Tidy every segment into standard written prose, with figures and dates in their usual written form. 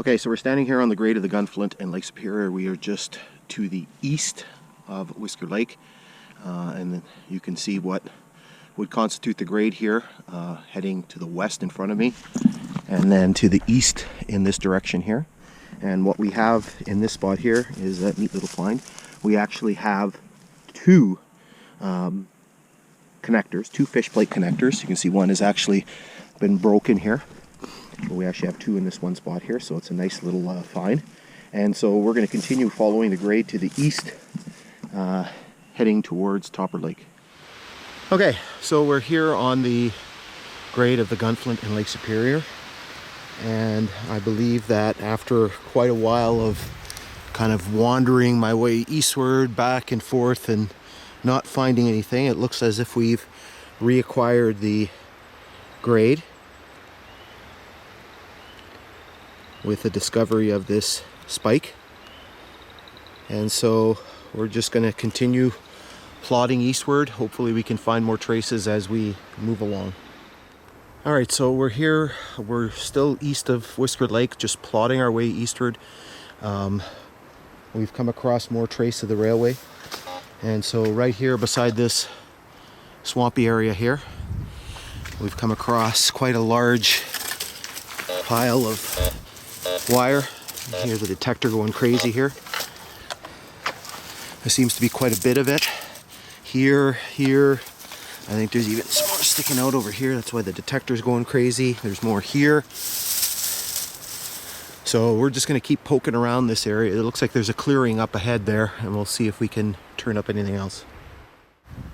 Okay, so we're standing here on the grade of the Gunflint and Lake Superior. We are just to the east of Whisker Lake, and you can see what would constitute the grade here, heading to the west in front of me, and then to the east in this direction here. And what we have in this spot here is a neat little find. We actually have two connectors, two fish plate connectors. You can see one has actually been broken here. But we actually have two in this one spot here, so it's a nice little find. And so we're going to continue following the grade to the east, heading towards Topper Lake. Okay, so we're here on the grade of the Gunflint and Lake Superior, and I believe that after quite a while of kind of wandering my way eastward, back and forth, and not finding anything, it looks as if we've reacquired the grade with the discovery of this spike. And so we're just going to continue plodding eastward. Hopefully we can find more traces as we move along. Alright, so we're here, we're still east of Whisker Lake, just plodding our way eastward. We've come across more trace of the railway, and so right here beside this swampy area here, we've come across quite a large pile of wire. Here's the detector going crazy here. There seems to be quite a bit of it. Here. I think there's even some more sticking out over here. That's why the detector's going crazy. There's more here. So we're just going to keep poking around this area. It looks like there's a clearing up ahead there, and we'll see if we can turn up anything else.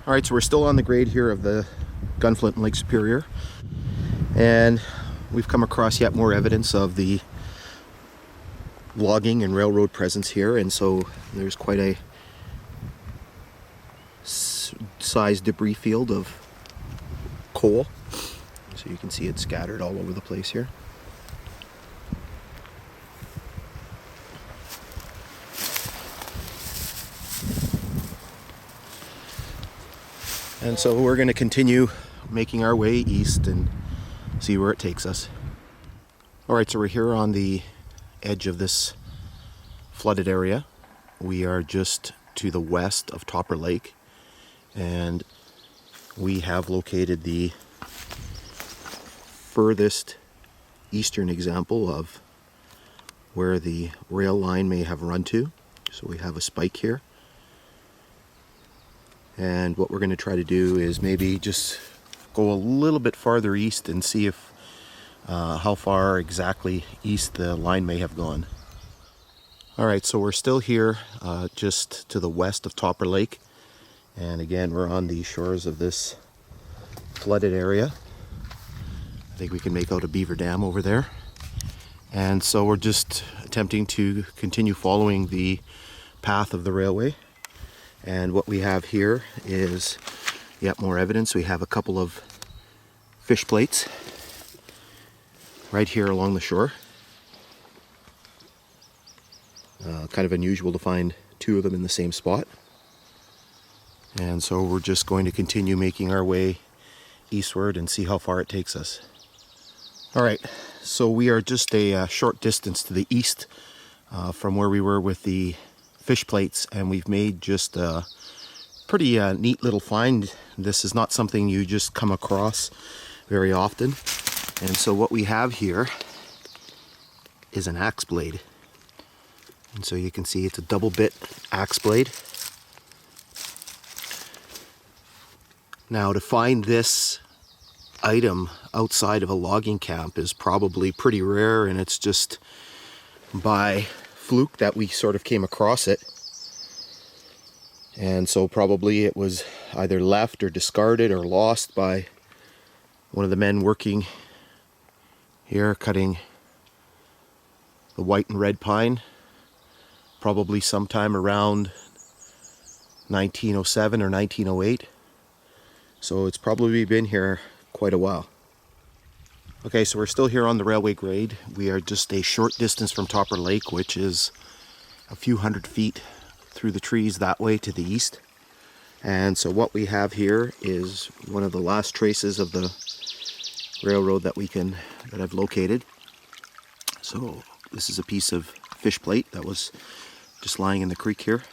Alright, so we're still on the grade here of the Gunflint and Lake Superior. And we've come across yet more evidence of the logging and railroad presence here, and so there's quite a sized debris field of coal, so you can see it scattered all over the place here. And so we're going to continue making our way east and see where it takes us. Alright, so we're here on the edge of this flooded area. We are just to the west of Topper Lake, and we have located the furthest eastern example of where the rail line may have run to. So we have a spike here, and what we're going to try to do is maybe just go a little bit farther east and see if how far exactly east the line may have gone. Alright, so we're still here just to the west of Topper Lake, and again we're on the shores of this flooded area. I think we can make out a beaver dam over there, and so we're just attempting to continue following the path of the railway. And what we have here is yet more evidence. We have a couple of fish plates right here along the shore. Kind of unusual to find two of them in the same spot. And so we're just going to continue making our way eastward and see how far it takes us. Alright, so we are just a short distance to the east from where we were with the fish plates, and we've made just a pretty neat little find. This is not something you just come across very often. And so what we have here is an axe blade. And so you can see it's a double bit axe blade. Now, to find this item outside of a logging camp is probably pretty rare, and it's just by fluke that we sort of came across it. And so probably it was either left or discarded or lost by one of the men working here cutting the white and red pine, probably sometime around 1907 or 1908. So it's probably been here quite a while. Okay, so we're still here on the railway grade. We are just a short distance from Topper Lake, which is a few hundred feet through the trees that way to the east. And so what we have here is one of the last traces of the railroad that I've located. So this is a piece of fish plate that was just lying in the creek here.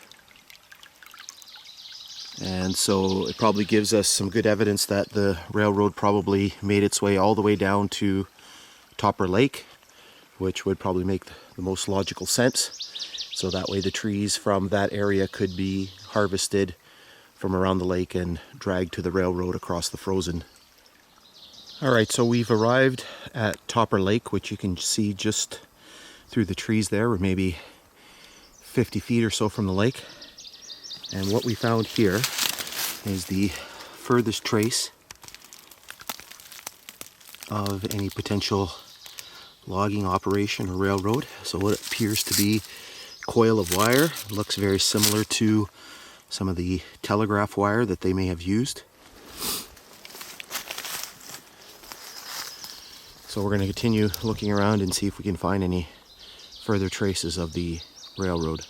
And so it probably gives us some good evidence that the railroad probably made its way all the way down to Topper Lake, which would probably make the most logical sense. So that way the trees from that area could be harvested from around the lake and dragged to the railroad across the frozen. Alright, so we've arrived at Topper Lake, which you can see just through the trees there. We're maybe 50 feet or so from the lake. And what we found here is the furthest trace of any potential logging operation or railroad. So what appears to be a coil of wire. It looks very similar to some of the telegraph wire that they may have used. So we're going to continue looking around and see if we can find any further traces of the railroad.